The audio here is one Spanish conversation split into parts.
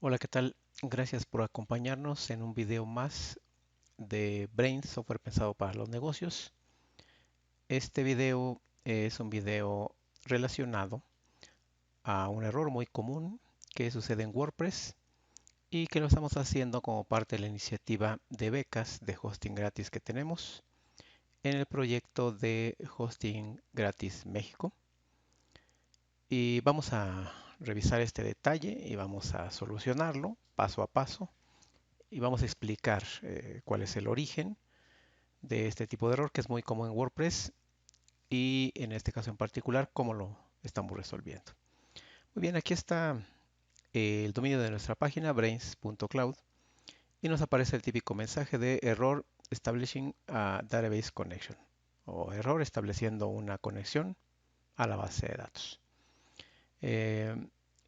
Hola, ¿qué tal? Gracias por acompañarnos en un video más de Brain, software pensado para los negocios. Este video es un video relacionado a un error muy común que sucede en WordPress y que lo estamos haciendo como parte de la iniciativa de becas de hosting gratis que tenemos en el proyecto de Hosting Gratis México. Y vamos a revisar este detalle y vamos a solucionarlo paso a paso y vamos a explicar cuál es el origen de este tipo de error que es muy común en WordPress y en este caso en particular cómo lo estamos resolviendo. Muy bien, aquí está el dominio de nuestra página brains.cloud y nos aparece el típico mensaje de error establishing a database connection o error estableciendo una conexión a la base de datos. Eh,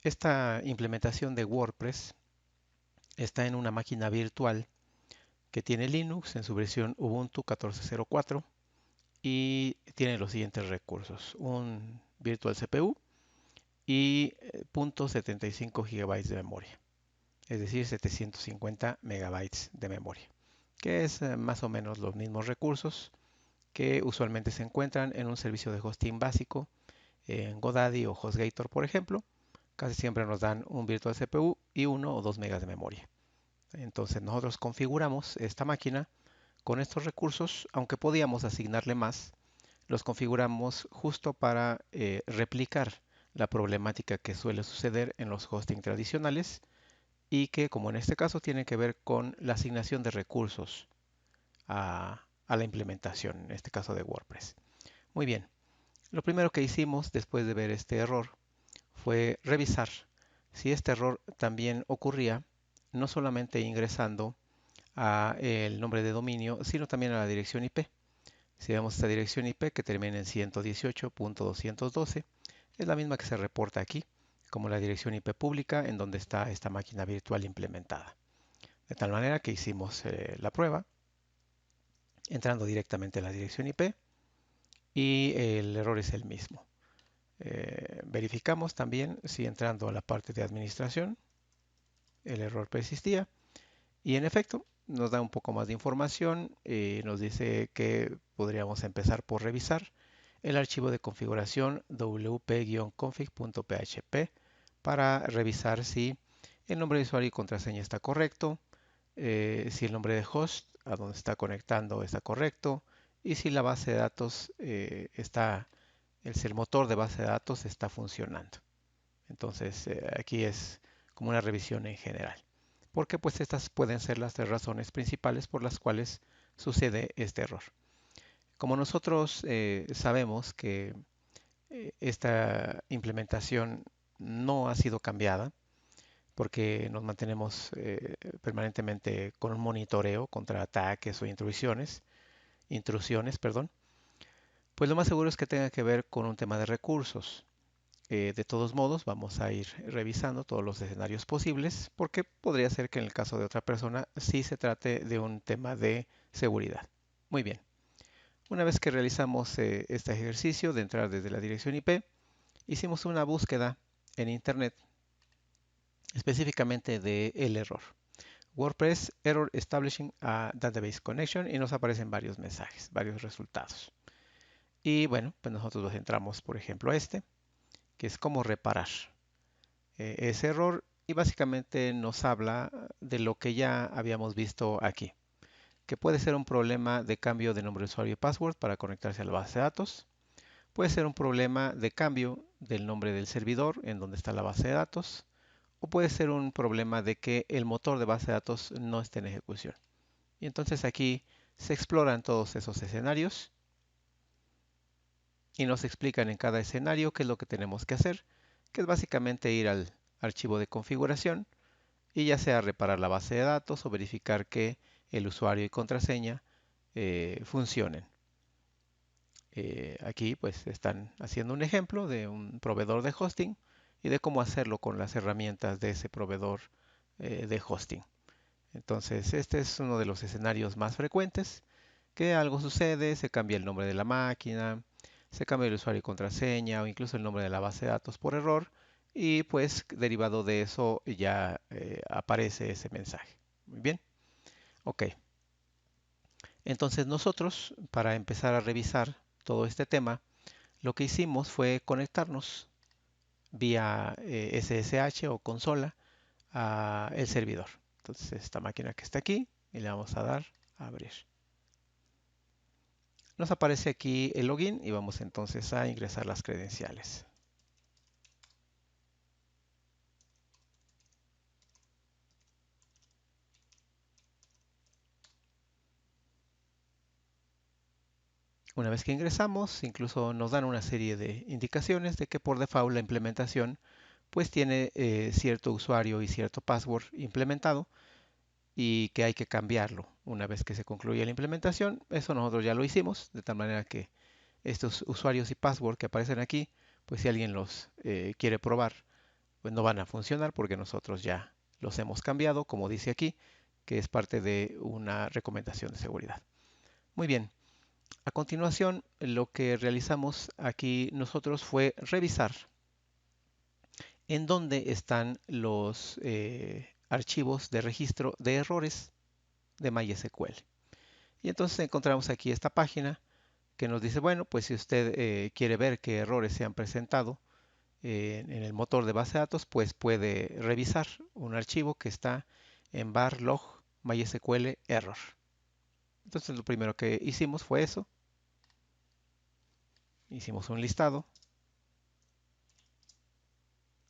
esta implementación de WordPress está en una máquina virtual que tiene Linux en su versión Ubuntu 14.04 y tiene los siguientes recursos: un Virtual CPU y 0.75 GB de memoria, es decir, 750 megabytes de memoria, que es más o menos los mismos recursos que usualmente se encuentran en un servicio de hosting básico, en GoDaddy o HostGator, por ejemplo. Casi siempre nos dan un Virtual CPU y 1 o 2 megas de memoria. Entonces nosotros configuramos esta máquina con estos recursos, aunque podíamos asignarle más. Los configuramos justo para replicar la problemática que suele suceder en los hosting tradicionales y que, como en este caso, tiene que ver con la asignación de recursos a la implementación, en este caso de WordPress. Muy bien, lo primero que hicimos después de ver este error fue revisar si este error también ocurría no solamente ingresando a el nombre de dominio, sino también a la dirección IP. Si vemos esta dirección IP que termina en 118.212, es la misma que se reporta aquí como la dirección IP pública en donde está esta máquina virtual implementada. De tal manera que hicimos la prueba entrando directamente a la dirección IP y el error es el mismo. Verificamos también si entrando a la parte de administración el error persistía y en efecto nos da un poco más de información y nos dice que podríamos empezar por revisar el archivo de configuración wp-config.php para revisar si el nombre de usuario y contraseña está correcto, si el nombre de host a donde está conectando está correcto y si la base de datos si el motor de base de datos está funcionando. Entonces aquí es como una revisión en general, porque pues estas pueden ser las tres razones principales por las cuales sucede este error. Como nosotros sabemos que esta implementación no ha sido cambiada porque nos mantenemos permanentemente con un monitoreo contra ataques o intrusiones, perdón, pues lo más seguro es que tenga que ver con un tema de recursos. De todos modos, vamos a ir revisando todos los escenarios posibles porque podría ser que en el caso de otra persona sí se trate de un tema de seguridad. Muy bien. Una vez que realizamos este ejercicio de entrar desde la dirección IP, hicimos una búsqueda en Internet específicamente del error. WordPress Error Establishing a Database Connection y nos aparecen varios mensajes, varios resultados. Y bueno, pues nosotros los entramos, por ejemplo, a este, que es cómo reparar ese error y básicamente nos habla de lo que ya habíamos visto aquí, que puede ser un problema de cambio de nombre de usuario y password para conectarse a la base de datos. Puede ser un problema de cambio del nombre del servidor en donde está la base de datos. O puede ser un problema de que el motor de base de datos no esté en ejecución. Y entonces aquí se exploran todos esos escenarios y nos explican en cada escenario qué es lo que tenemos que hacer, que es básicamente ir al archivo de configuración y ya sea reparar la base de datos o verificar que el usuario y contraseña funcionen. Aquí pues están haciendo un ejemplo de un proveedor de hosting y de cómo hacerlo con las herramientas de ese proveedor de hosting. Entonces este es uno de los escenarios más frecuentes, que algo sucede, se cambia el nombre de la máquina, se cambia el usuario y contraseña o incluso el nombre de la base de datos por error y pues derivado de eso ya aparece ese mensaje. Muy bien, ok. Entonces nosotros, para empezar a revisar todo este tema, lo que hicimos fue conectarnos vía SSH o consola a el servidor. Entonces esta máquina que está aquí y le vamos a dar a abrir. Nos aparece aquí el login y vamos entonces a ingresar las credenciales. Una vez que ingresamos, incluso nos dan una serie de indicaciones de que por default la implementación pues tiene cierto usuario y cierto password implementado y que hay que cambiarlo una vez que se concluye la implementación. Eso nosotros ya lo hicimos, de tal manera que estos usuarios y password que aparecen aquí, pues si alguien los quiere probar, pues no van a funcionar porque nosotros ya los hemos cambiado, como dice aquí, que es parte de una recomendación de seguridad. Muy bien. A continuación, lo que realizamos aquí nosotros fue revisar en dónde están los archivos de registro de errores de MySQL. Y entonces encontramos aquí esta página que nos dice, bueno, pues si usted quiere ver qué errores se han presentado en el motor de base de datos, pues puede revisar un archivo que está en var log MySQL error. Entonces lo primero que hicimos fue eso. Hicimos un listado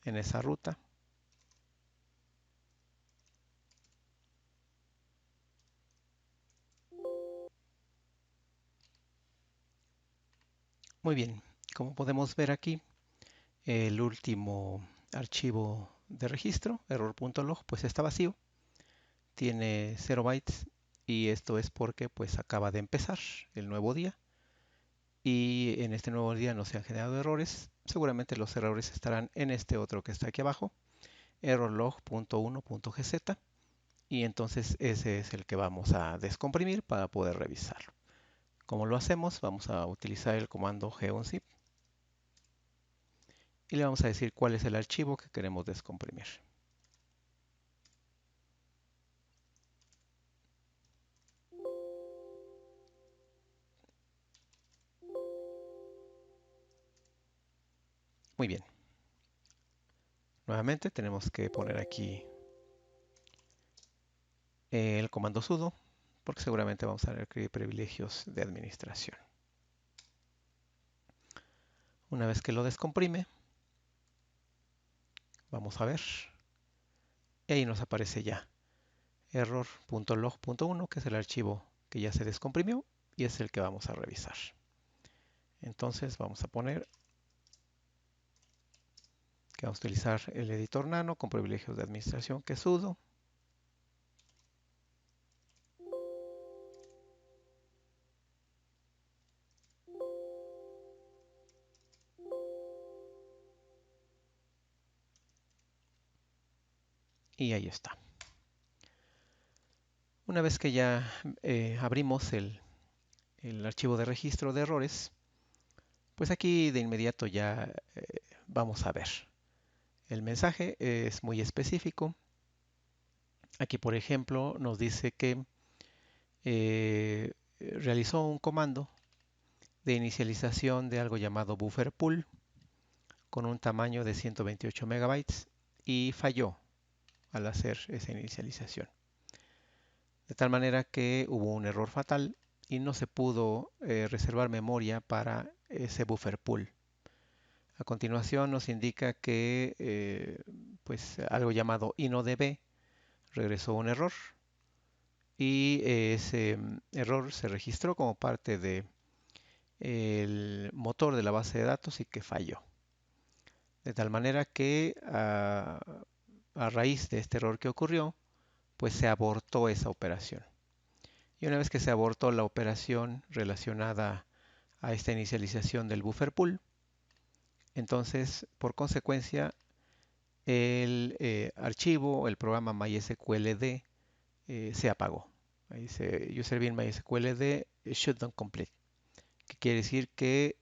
en esa ruta. Muy bien, como podemos ver aquí, el último archivo de registro, error.log, pues está vacío, tiene 0 bytes y esto es porque pues acaba de empezar el nuevo día y en este nuevo día no se han generado errores. Seguramente los errores estarán en este otro que está aquí abajo, errorlog.1.gz, y entonces ese es el que vamos a descomprimir para poder revisarlo. ¿Cómo lo hacemos? Vamos a utilizar el comando geunzip y le vamos a decir cuál es el archivo que queremos descomprimir. Muy bien. Nuevamente tenemos que poner aquí el comando sudo porque seguramente vamos a requerir privilegios de administración. Una vez que lo descomprime, vamos a ver, y ahí nos aparece ya error.log.1, que es el archivo que ya se descomprimió y es el que vamos a revisar. Entonces vamos a poner que vamos a utilizar el editor nano con privilegios de administración que es sudo. Y ahí está. Una vez que ya abrimos el archivo de registro de errores, pues aquí de inmediato ya vamos a ver. El mensaje es muy específico. Aquí, por ejemplo, nos dice que realizó un comando de inicialización de algo llamado buffer pool con un tamaño de 128 megabytes y falló al hacer esa inicialización. De tal manera que hubo un error fatal y no se pudo reservar memoria para ese buffer pool. A continuación nos indica que pues algo llamado inodb regresó un error y ese error se registró como parte de el motor de la base de datos y que falló. De tal manera que a raíz de este error que ocurrió, pues se abortó esa operación. Y una vez que se abortó la operación relacionada a esta inicialización del buffer pool, entonces por consecuencia el archivo, el programa MySQLD se apagó. Ahí dice user bin MySQLD shutdown complete, que quiere decir que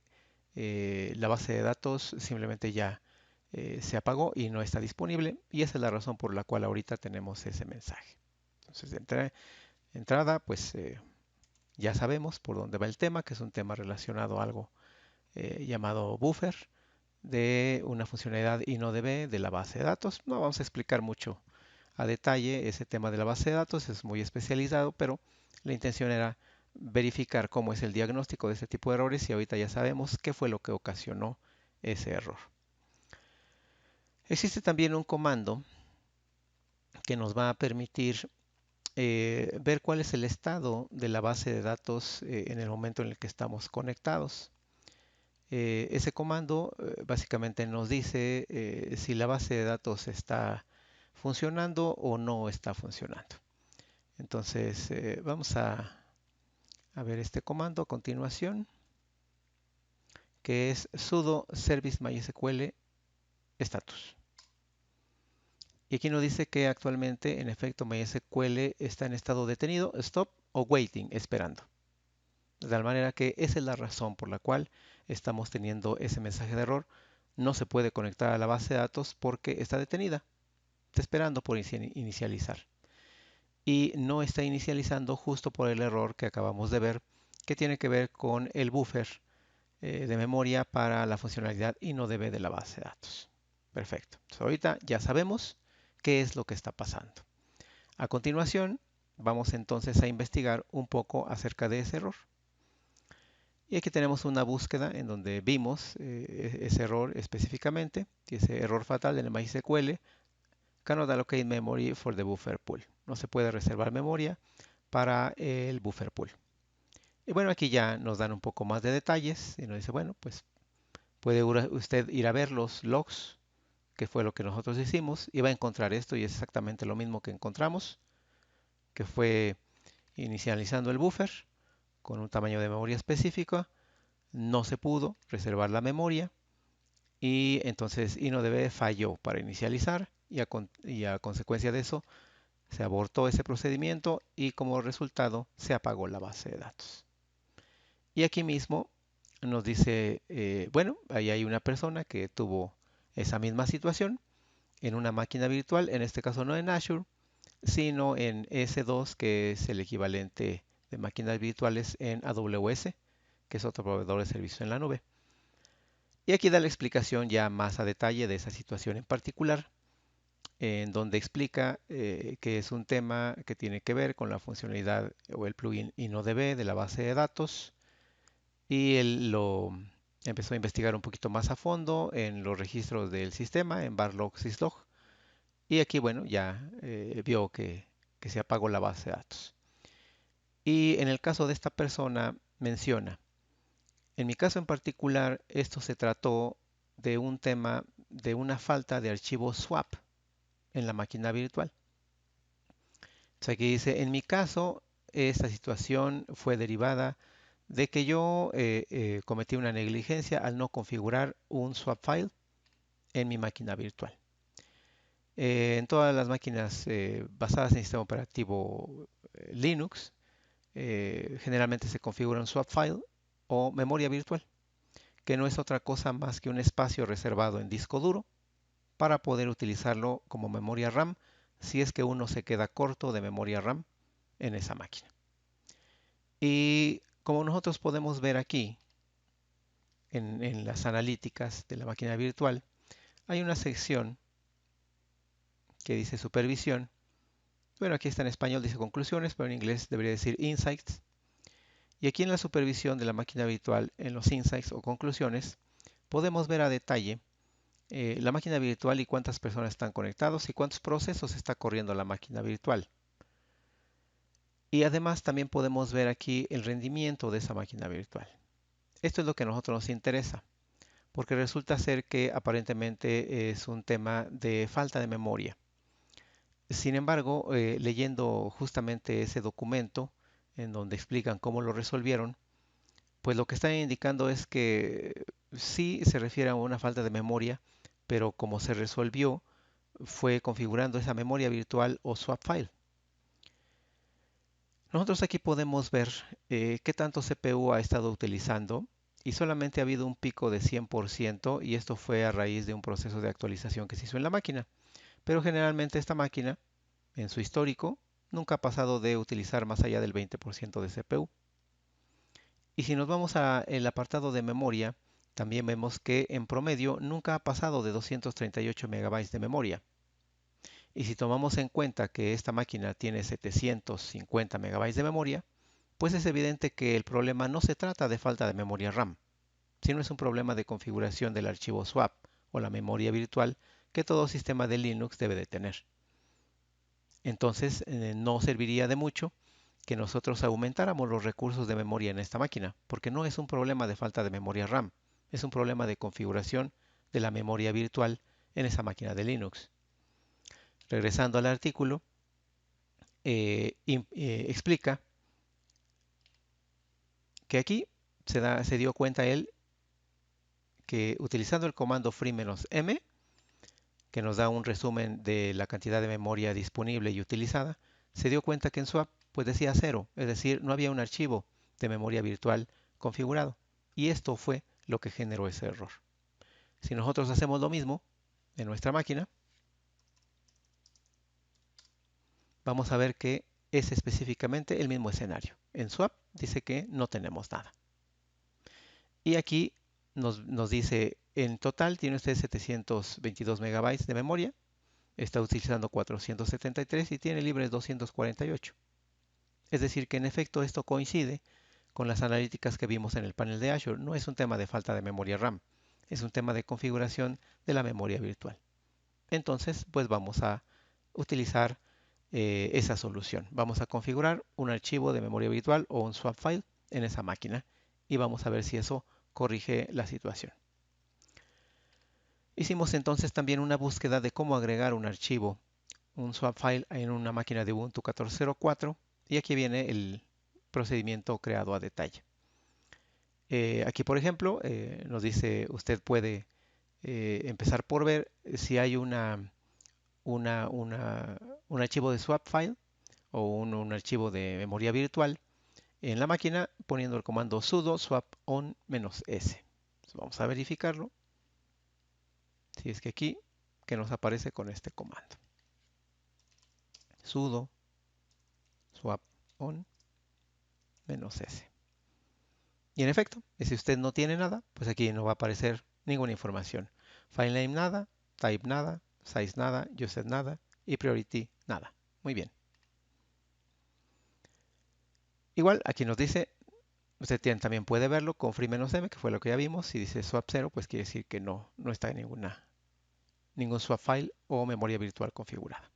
la base de datos simplemente ya se apagó y no está disponible, y esa es la razón por la cual ahorita tenemos ese mensaje. Entonces, de entrada, pues ya sabemos por dónde va el tema, que es un tema relacionado a algo llamado buffer de una funcionalidad InnoDB de la base de datos. No vamos a explicar mucho a detalle ese tema de la base de datos, es muy especializado, pero la intención era verificar cómo es el diagnóstico de este tipo de errores y ahorita ya sabemos qué fue lo que ocasionó ese error. Existe también un comando que nos va a permitir ver cuál es el estado de la base de datos en el momento en el que estamos conectados. Ese comando básicamente nos dice si la base de datos está funcionando o no está funcionando. Entonces vamos a ver este comando a continuación, que es sudo service mysql status. Y aquí nos dice que actualmente en efecto MySQL está en estado detenido, stop o waiting, esperando. De tal manera que esa es la razón por la cual estamos teniendo ese mensaje de error. No se puede conectar a la base de datos porque está detenida, está esperando por inicializar. Y no está inicializando justo por el error que acabamos de ver, que tiene que ver con el buffer de memoria para la funcionalidad InnoDB de la base de datos. Perfecto. Entonces, ahorita ya sabemos qué es lo que está pasando. A continuación, vamos entonces a investigar un poco acerca de ese error. Y aquí tenemos una búsqueda en donde vimos ese error específicamente, ese error fatal en el MySQL, cannot allocate memory for the buffer pool. No se puede reservar memoria para el buffer pool. Y bueno, aquí ya nos dan un poco más de detalles y nos dice, bueno, pues puede usted ir a ver los logs, que fue lo que nosotros hicimos, y va a encontrar esto y es exactamente lo mismo que encontramos, que fue inicializando el buffer con un tamaño de memoria específico, no se pudo reservar la memoria y entonces InnoDB falló para inicializar y a consecuencia de eso se abortó ese procedimiento y como resultado se apagó la base de datos. Y aquí mismo nos dice, bueno, ahí hay una persona que tuvo esa misma situación en una máquina virtual, en este caso no en Azure, sino en S2, que es el equivalente de máquinas virtuales en AWS, que es otro proveedor de servicio en la nube. Y aquí da la explicación ya más a detalle de esa situación en particular, en donde explica que es un tema que tiene que ver con la funcionalidad o el plugin InnoDB de la base de datos, y él lo empezó a investigar un poquito más a fondo en los registros del sistema, en barlog syslog, y aquí, bueno, ya vio que se apagó la base de datos. Y en el caso de esta persona menciona, en mi caso en particular, esto se trató de un tema de una falta de archivo swap en la máquina virtual. O sea, que dice, en mi caso, esta situación fue derivada de que yo cometí una negligencia al no configurar un swap file en mi máquina virtual. En todas las máquinas basadas en sistema operativo Linux, generalmente se configura un swap file o memoria virtual, que no es otra cosa más que un espacio reservado en disco duro para poder utilizarlo como memoria RAM si es que uno se queda corto de memoria RAM en esa máquina. Y como nosotros podemos ver aquí en las analíticas de la máquina virtual, hay una sección que dice supervisión. Bueno, aquí está en español, dice conclusiones, pero en inglés debería decir insights. Y aquí en la supervisión de la máquina virtual, en los insights o conclusiones, podemos ver a detalle la máquina virtual y cuántas personas están conectados y cuántos procesos está corriendo la máquina virtual. Y además también podemos ver aquí el rendimiento de esa máquina virtual. Esto es lo que a nosotros nos interesa, porque resulta ser que aparentemente es un tema de falta de memoria. Sin embargo, leyendo justamente ese documento en donde explican cómo lo resolvieron, pues lo que están indicando es que sí se refiere a una falta de memoria, pero como se resolvió fue configurando esa memoria virtual o swap file. Nosotros aquí podemos ver qué tanto CPU ha estado utilizando y solamente ha habido un pico de 100% y esto fue a raíz de un proceso de actualización que se hizo en la máquina. Pero generalmente esta máquina, en su histórico, nunca ha pasado de utilizar más allá del 20% de CPU. Y si nos vamos al apartado de memoria, también vemos que en promedio nunca ha pasado de 238 megabytes de memoria. Y si tomamos en cuenta que esta máquina tiene 750 megabytes de memoria, pues es evidente que el problema no se trata de falta de memoria RAM, sino es un problema de configuración del archivo swap o la memoria virtual que todo sistema de Linux debe de tener. Entonces, no serviría de mucho que nosotros aumentáramos los recursos de memoria en esta máquina, porque no es un problema de falta de memoria RAM, es un problema de configuración de la memoria virtual en esa máquina de Linux. Regresando al artículo, explica que aquí se dio cuenta él que utilizando el comando free-m, que nos da un resumen de la cantidad de memoria disponible y utilizada, se dio cuenta que en swap pues decía 0, es decir, no había un archivo de memoria virtual configurado. Y esto fue lo que generó ese error. Si nosotros hacemos lo mismo en nuestra máquina, vamos a ver que es específicamente el mismo escenario. En swap dice que no tenemos nada. Y aquí nos dice, en total tiene usted 722 megabytes de memoria, está utilizando 473 y tiene libres 248. Es decir, que en efecto esto coincide con las analíticas que vimos en el panel de Azure. No es un tema de falta de memoria RAM, es un tema de configuración de la memoria virtual. Entonces, pues vamos a utilizar esa solución. Vamos a configurar un archivo de memoria virtual o un swap file en esa máquina y vamos a ver si eso corrige la situación. Hicimos entonces también una búsqueda de cómo agregar un archivo, un swap file en una máquina de Ubuntu 14.04 y aquí viene el procedimiento creado a detalle. Aquí, por ejemplo, nos dice usted puede empezar por ver si hay un archivo de swap file o un archivo de memoria virtual en la máquina poniendo el comando sudo swap on -s. Entonces, vamos a verificarlo. Si es que aquí que nos aparece con este comando. Sudo swap on -s. Y en efecto, si usted no tiene nada, pues aquí no va a aparecer ninguna información. Filename nada, type nada, size nada, used nada y priority nada. Muy bien. Igual aquí nos dice, usted también puede verlo con free-m, que fue lo que ya vimos. Si dice swap 0, pues quiere decir que no está en ningún swap file o memoria virtual configurada.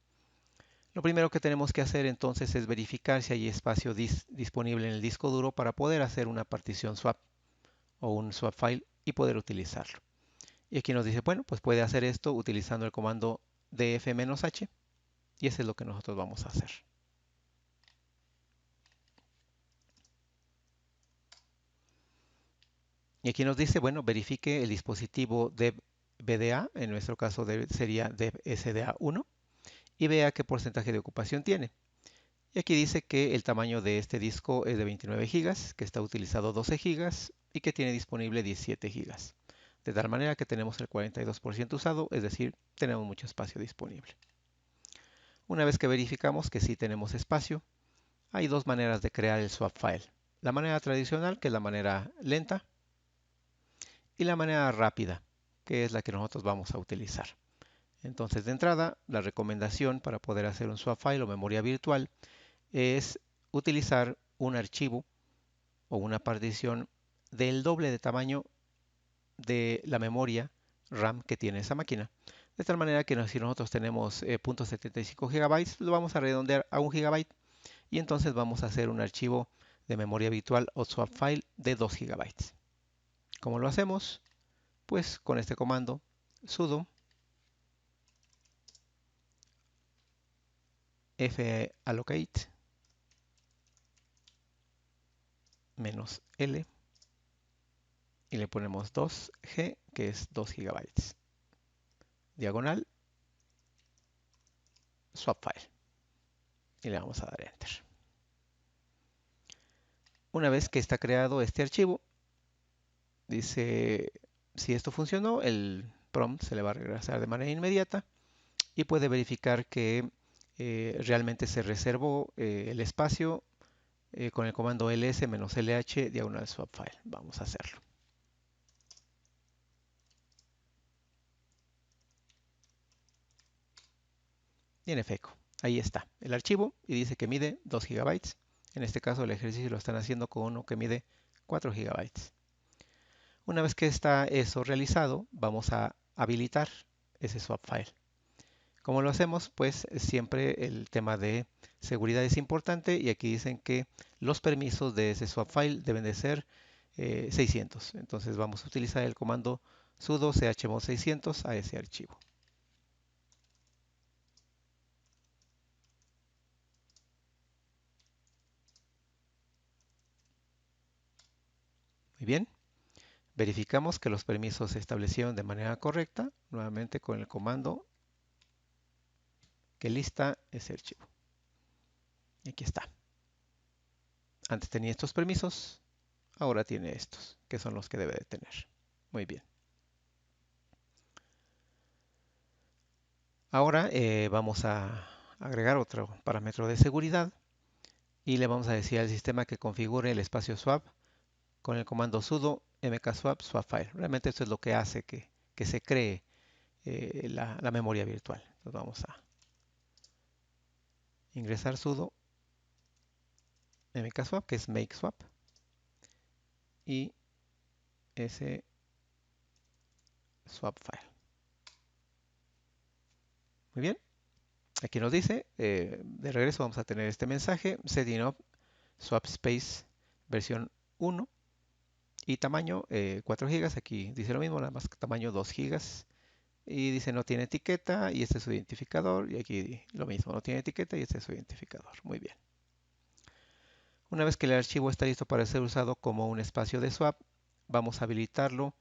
Lo primero que tenemos que hacer entonces es verificar si hay espacio disponible en el disco duro para poder hacer una partición swap o un swap file y poder utilizarlo. Y aquí nos dice, bueno, pues puede hacer esto utilizando el comando df-h y eso es lo que nosotros vamos a hacer. Y aquí nos dice, bueno, verifique el dispositivo dev-bda, en nuestro caso sería dev-sda1, y vea qué porcentaje de ocupación tiene. Y aquí dice que el tamaño de este disco es de 29 GB, que está utilizado 12 GB y que tiene disponible 17 GB. De tal manera que tenemos el 42% usado, es decir, tenemos mucho espacio disponible. Una vez que verificamos que sí tenemos espacio, hay dos maneras de crear el swap file. La manera tradicional, que es la manera lenta, y la manera rápida, que es la que nosotros vamos a utilizar. Entonces, de entrada, la recomendación para poder hacer un swap file o memoria virtual es utilizar un archivo o una partición del doble de tamaño de la memoria RAM que tiene esa máquina. De tal manera que si nosotros tenemos .75 GB, lo vamos a redondear a 1 GB y entonces vamos a hacer un archivo de memoria virtual o swap file de 2 GB. ¿Cómo lo hacemos? Pues con este comando sudo fallocate -l y le ponemos 2G, que es 2 GB. Diagonal swap file y le vamos a dar enter. Una vez que está creado este archivo, Dice, si esto funcionó, el prompt se le va a regresar de manera inmediata y puede verificar que realmente se reservó el espacio con el comando ls-lh diagonal swap file. Vamos a hacerlo. Y en efecto, ahí está el archivo y dice que mide 2 gigabytes. En este caso el ejercicio lo están haciendo con uno que mide 4 gigabytes. Una vez que está eso realizado, vamos a habilitar ese swap file. ¿Cómo lo hacemos? Pues siempre el tema de seguridad es importante y aquí dicen que los permisos de ese swap file deben de ser 600. Entonces vamos a utilizar el comando sudo chmod 600 a ese archivo. Muy bien. Verificamos que los permisos se establecieron de manera correcta, nuevamente con el comando que lista ese archivo. Y aquí está. Antes tenía estos permisos, ahora tiene estos, que son los que debe de tener. Muy bien. Ahora vamos a agregar otro parámetro de seguridad y le vamos a decir al sistema que configure el espacio swap con el comando sudo mkswap swapfile. Realmente esto es lo que hace que se cree la memoria virtual. Entonces vamos a ingresar sudo mkswap, que es make swap, y ese swap file. Muy bien, aquí nos dice, de regreso vamos a tener este mensaje, setting up swap space versión 1 y tamaño 4 gigas. Aquí dice lo mismo, nada más que tamaño 2 gigas. Y dice no tiene etiqueta y este es su identificador. Y aquí lo mismo, no tiene etiqueta y este es su identificador. Muy bien. Una vez que el archivo está listo para ser usado como un espacio de swap, vamos a habilitarlo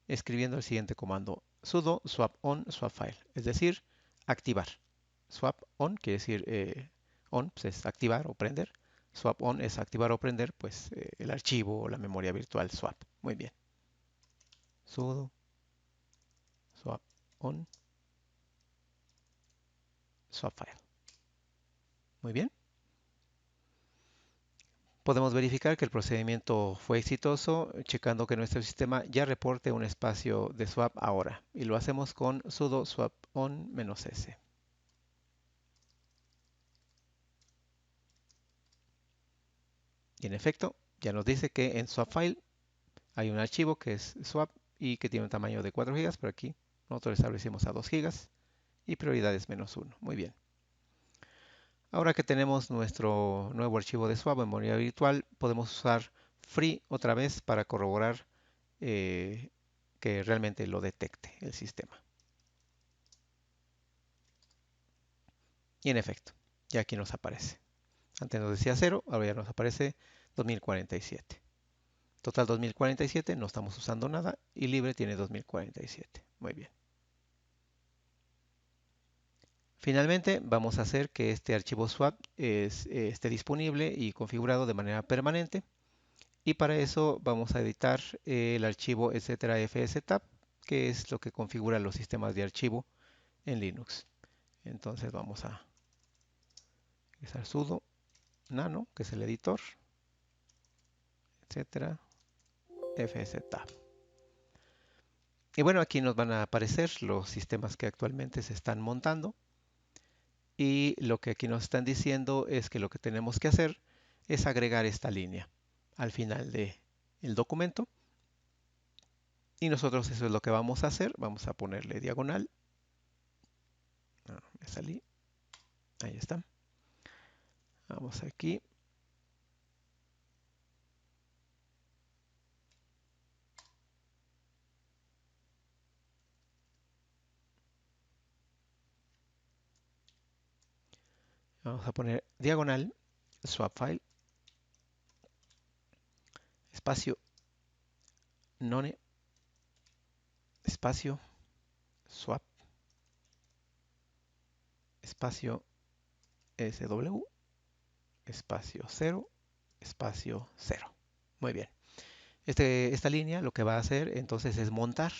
escribiendo el siguiente comando: sudo swap on swap file, es decir, activar. Swap on quiere decir on, pues es activar o prender. Swap on es activar o prender, pues el archivo o la memoria virtual swap. Muy bien. Sudo swap on swap file. Muy bien. Podemos verificar que el procedimiento fue exitoso checando que nuestro sistema ya reporte un espacio de swap ahora. Y lo hacemos con sudo swap on-s. Y en efecto, ya nos dice que en swap file hay un archivo que es swap y que tiene un tamaño de 4 GB, pero aquí nosotros establecimos a 2 GB y prioridad es -1. Muy bien. Ahora que tenemos nuestro nuevo archivo de swap en memoria virtual, podemos usar free otra vez para corroborar eh, que realmente lo detecte el sistema. Y en efecto, ya aquí nos aparece. Antes nos decía 0, ahora ya nos aparece 2047. Total 2047, no estamos usando nada y libre tiene 2047. Muy bien. Finalmente, vamos a hacer que este archivo swap esté disponible y configurado de manera permanente. Y para eso vamos a editar el archivo etcétera-fstab, que es lo que configura los sistemas de archivo en Linux. Entonces vamos a ingresar sudo nano, que es el editor, etcétera, fstab. Y bueno, aquí nos van a aparecer los sistemas que actualmente se están montando. Y lo que aquí nos están diciendo es que lo que tenemos que hacer es agregar esta línea al final del documento. Y nosotros eso es lo que vamos a hacer. Vamos a ponerle diagonal. Me salí. Ahí está. Vamos aquí. Vamos a poner diagonal swap file espacio none espacio swap espacio sw espacio 0 espacio 0. Muy bien. Esta línea lo que va a hacer entonces es montar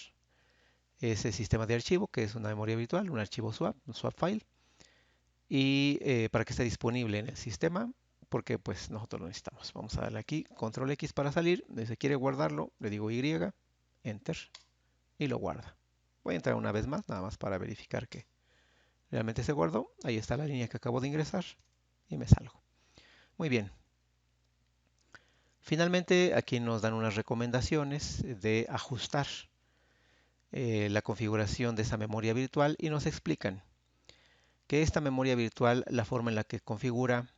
ese sistema de archivo, que es una memoria virtual, un archivo swap, un swap file, y para que esté disponible en el sistema, porque pues nosotros lo necesitamos. Vamos a darle aquí, control X para salir. Si quiere guardarlo, le digo Y, enter, y lo guarda. Voy a entrar una vez más, nada más para verificar que realmente se guardó. Ahí está la línea que acabo de ingresar y me salgo. Muy bien. Finalmente, aquí nos dan unas recomendaciones de ajustar la configuración de esa memoria virtual y nos explican que esta memoria virtual, la forma en la que configura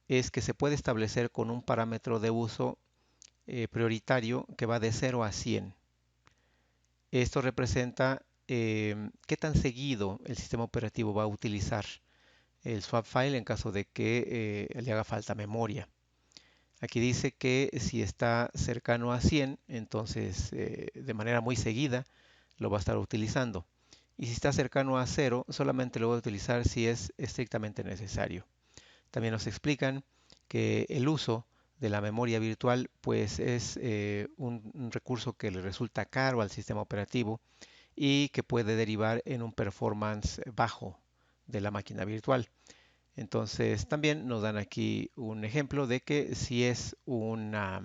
es que se puede establecer con un parámetro de uso prioritario que va de 0 a 100. Esto representa qué tan seguido el sistema operativo va a utilizar el swap file en caso de que le haga falta memoria. Aquí dice que si está cercano a 100, entonces de manera muy seguida lo va a estar utilizando. Y si está cercano a 0, solamente lo va a utilizar si es estrictamente necesario. También nos explican que el uso de la memoria virtual pues es un recurso que le resulta caro al sistema operativo y que puede derivar en un performance bajo de la máquina virtual. Entonces también nos dan aquí un ejemplo de que si es una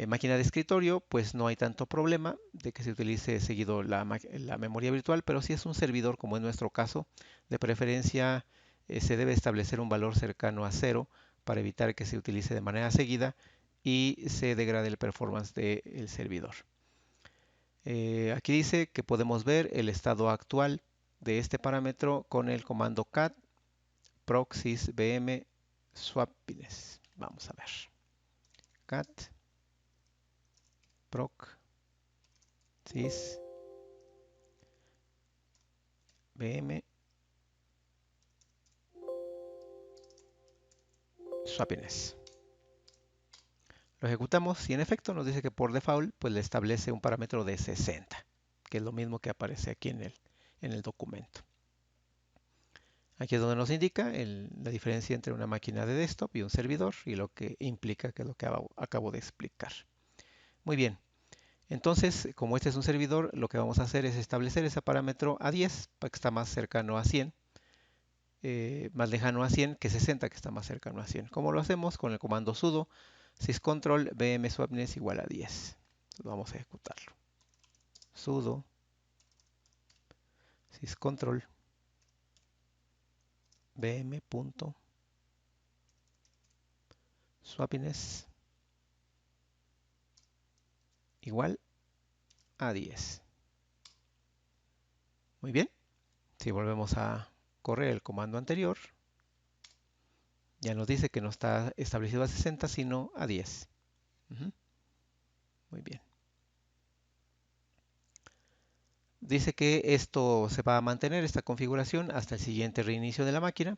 máquina de escritorio, pues no hay tanto problema de que se utilice seguido la memoria virtual, pero si es un servidor, como en nuestro caso, de preferencia se debe establecer un valor cercano a 0 para evitar que se utilice de manera seguida y se degrade el performance del servidor. Aquí dice que podemos ver el estado actual de este parámetro con el comando cat proxys vm swapiness. Vamos a ver. Cat proc sys vm swapiness. Lo ejecutamos y en efecto nos dice que por default pues le establece un parámetro de 60, que es lo mismo que aparece aquí en el documento. Aquí es donde nos indica la diferencia entre una máquina de desktop y un servidor y lo que implica, que es lo que acabo de explicar. Muy bien, entonces como este es un servidor, lo que vamos a hacer es establecer ese parámetro a 10 para que está más cercano a 100, más lejano a 100 que 60 que está más cercano a 100. ¿Cómo lo hacemos? Con el comando sudo syscontrol vm swapness igual a 10. Vamos a ejecutarlo. Sudo syscontrol vm.swapiness igual a 10. Muy bien. Si volvemos a correr el comando anterior, ya nos dice que no está establecido a 60, sino a 10. Muy bien. Dice que esto se va a mantener, esta configuración, hasta el siguiente reinicio de la máquina,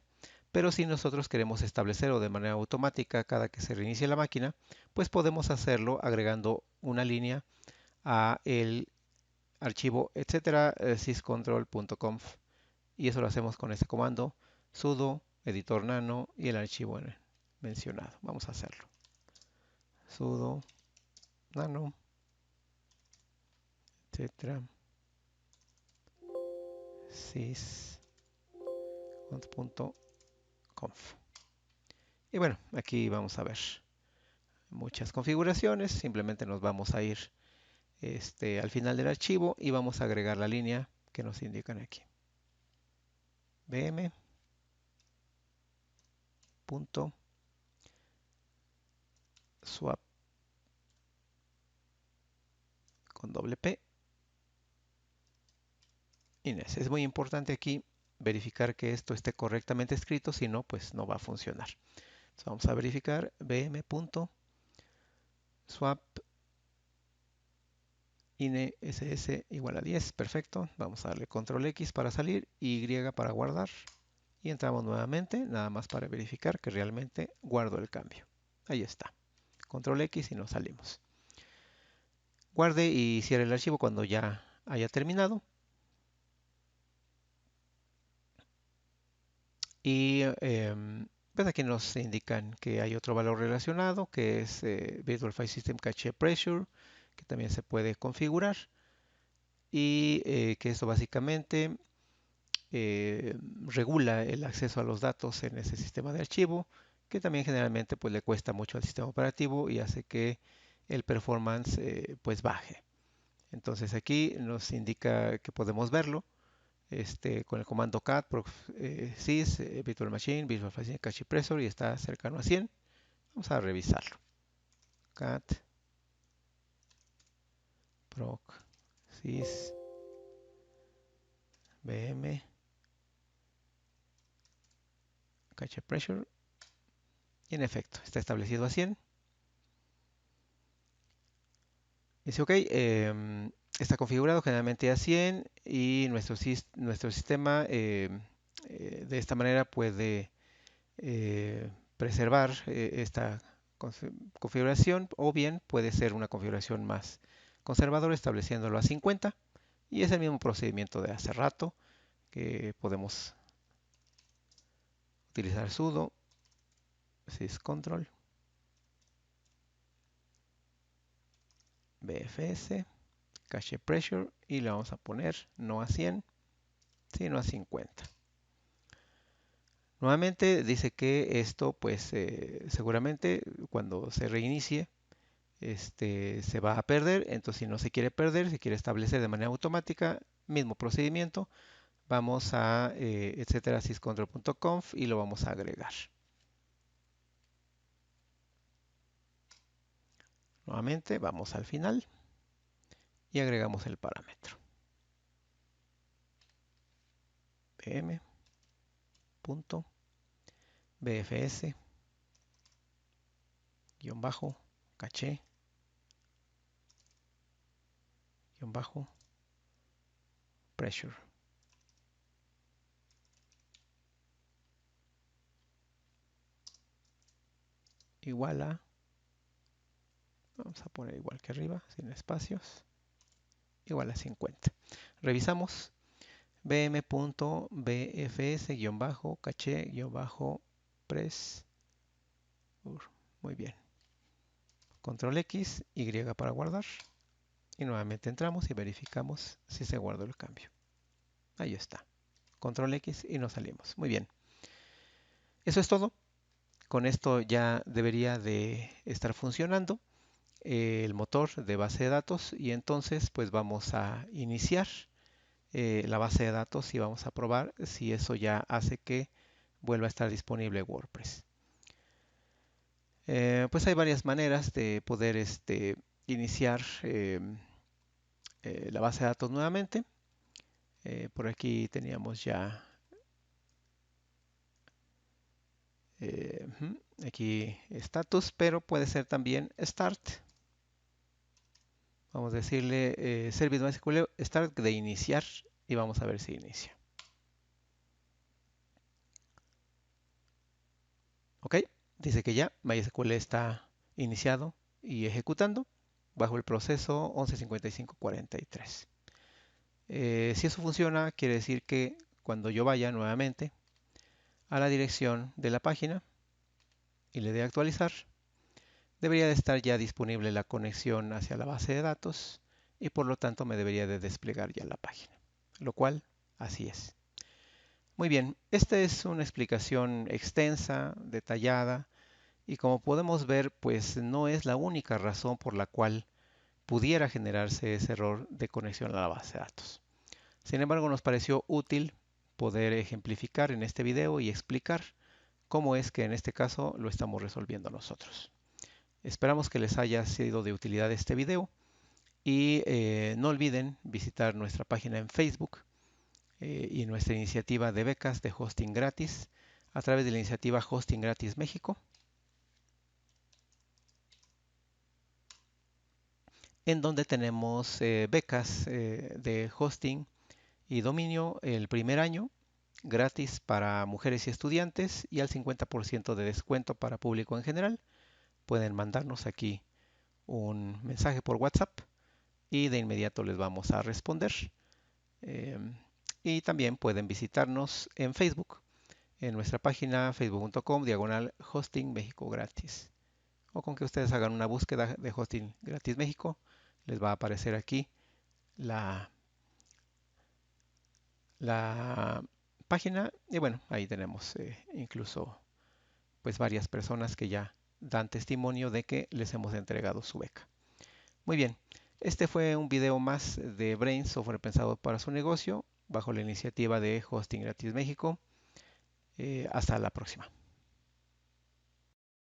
pero si nosotros queremos establecerlo de manera automática cada que se reinicie la máquina, pues podemos hacerlo agregando una línea a el archivo etcétera syscontrol.conf y eso lo hacemos con este comando sudo editor nano y el archivo mencionado. Vamos a hacerlo. Sudo nano etcétera sys.conf. Y bueno, aquí vamos a ver muchas configuraciones. Simplemente nos vamos a ir al final del archivo y vamos a agregar la línea que nos indican aquí. vm swap con doble p ines. Es muy importante aquí verificar que esto esté correctamente escrito, si no, pues no va a funcionar. Entonces vamos a verificar vm.swap ins igual a 10. Perfecto. Vamos a darle control X para salir, Y para guardar. Y entramos nuevamente, nada más para verificar que realmente guardo el cambio. Ahí está. Control X y nos salimos. Guarde y cierre el archivo cuando ya haya terminado. Y Pues aquí nos indican que hay otro valor relacionado que es Virtual File System Cache Pressure, que también se puede configurar y que esto básicamente regula el acceso a los datos en ese sistema de archivo, que también generalmente pues le cuesta mucho al sistema operativo y hace que el performance pues baje. Entonces aquí nos indica que podemos verlo con el comando cat sys virtual machine virtual file cache pressure y está cercano a 100. Vamos a revisarlo. Cat proc sys vm cache pressure y en efecto está establecido a 100. Dice ok, está configurado generalmente a 100 y nuestro sistema de esta manera puede preservar esta configuración o bien puede ser una configuración más conservadora estableciéndolo a 50 y es el mismo procedimiento de hace rato que podemos utilizar sudo syscontrol bfs cache pressure y le vamos a poner no a 100 sino a 50. Nuevamente dice que esto pues seguramente cuando se reinicie se va a perder, entonces si no se quiere perder, se quiere establecer de manera automática, mismo procedimiento, vamos a etcétera syscontrol.conf y lo vamos a agregar. Nuevamente vamos al final y agregamos el parámetro. pm.bfs caché pressure igual a, vamos a poner igual que arriba, sin espacios, igual a 50. Revisamos bm.bfs-caché-press. Muy bien. Control X, Y para guardar. Y nuevamente entramos y verificamos si se guardó el cambio. Ahí está. Control X y nos salimos. Muy bien. Eso es todo. Con esto ya debería de estar funcionando el motor de base de datos y entonces pues vamos a iniciar la base de datos y vamos a probar si eso ya hace que vuelva a estar disponible WordPress. Pues hay varias maneras de poder iniciar la base de datos nuevamente. Por aquí teníamos ya aquí status, pero puede ser también start. Vamos a decirle service MySQL start de iniciar y vamos a ver si inicia. Ok, dice que ya MySQL está iniciado y ejecutando bajo el proceso 115543. Si eso funciona, quiere decir que cuando yo vaya nuevamente a la dirección de la página y le dé a actualizar, debería de estar ya disponible la conexión hacia la base de datos y por lo tanto me debería de desplegar ya la página, lo cual así es. Muy bien, esta es una explicación extensa, detallada y como podemos ver, pues no es la única razón por la cual pudiera generarse ese error de conexión a la base de datos. Sin embargo, nos pareció útil poder ejemplificar en este video y explicar cómo es que en este caso lo estamos resolviendo nosotros. Esperamos que les haya sido de utilidad este video y no olviden visitar nuestra página en Facebook y nuestra iniciativa de becas de hosting gratis a través de la iniciativa Hosting Gratis México, en donde tenemos becas de hosting y dominio el primer año gratis para mujeres y estudiantes y al 50% de descuento para público en general. Pueden mandarnos aquí un mensaje por WhatsApp y de inmediato les vamos a responder. Y también pueden visitarnos en Facebook, en nuestra página facebook.com/hosting México gratis. O con que ustedes hagan una búsqueda de hosting gratis México, les va a aparecer aquí la, la página. Y bueno, ahí tenemos incluso pues varias personas que ya dan testimonio de que les hemos entregado su beca. Muy bien, este fue un video más de Brains, software pensado para su negocio, bajo la iniciativa de Hosting Gratis México. Hasta la próxima.